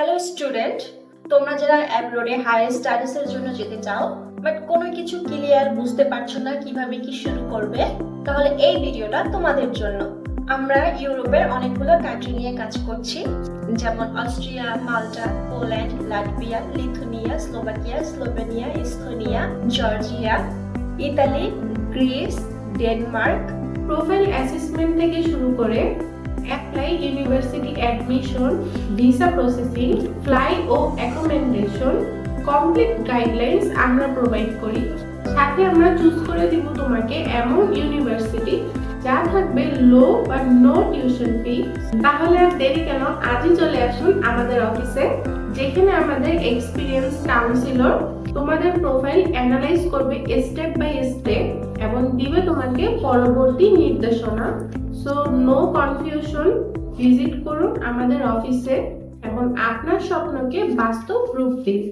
Hello student, তোমরা যারা অ্যাব্রোডে higher স্টাডিজের জন্য যেতে চাও বাট কোনো কিছু ক্লিয়ার বুঝতে পারছো না কিভাবে কি শুরু করবে, তাহলে এই ভিডিওটা তোমাদের জন্য। আমরা ইউরোপের অনেকগুলো কান্ট্রি নিয়ে কাজ করছি, যেমন Austria, Malta, Poland, Latvia, Lithuania, Slovakia, Slovenia, Estonia, Georgia, Italy, Greece, Denmark. Profile assessment থেকে শুরু করে apply university admission, visa processing, fly ও অ্যাকোমোডেশন কমপ্লিট গাইডলাইন্স আমরা প্রোভাইড করি। সাথে আমরা চুজ করে দিব তোমাকে এমন ইউনিভার্সিটি যা থাকবে লো বা নো টিউশন ফি। তাহলে আর দেরি কেন, আজই চলে আসুন আমাদের অফিসে, যেখানে আমাদের এক্সপিরিয়েন্স কাউন্সিলর তোমাদের প্রোফাইল অ্যানালাইজ করবে স্টেপ বাই স্টেপ এবং দিবে তোমাকে পরবর্তী নির্দেশনা। সো নো কনফিউশন, ভিজিট করুন আমাদের অফিসে এবং আপনার স্বপ্নকে বাস্তব রূপ দিন।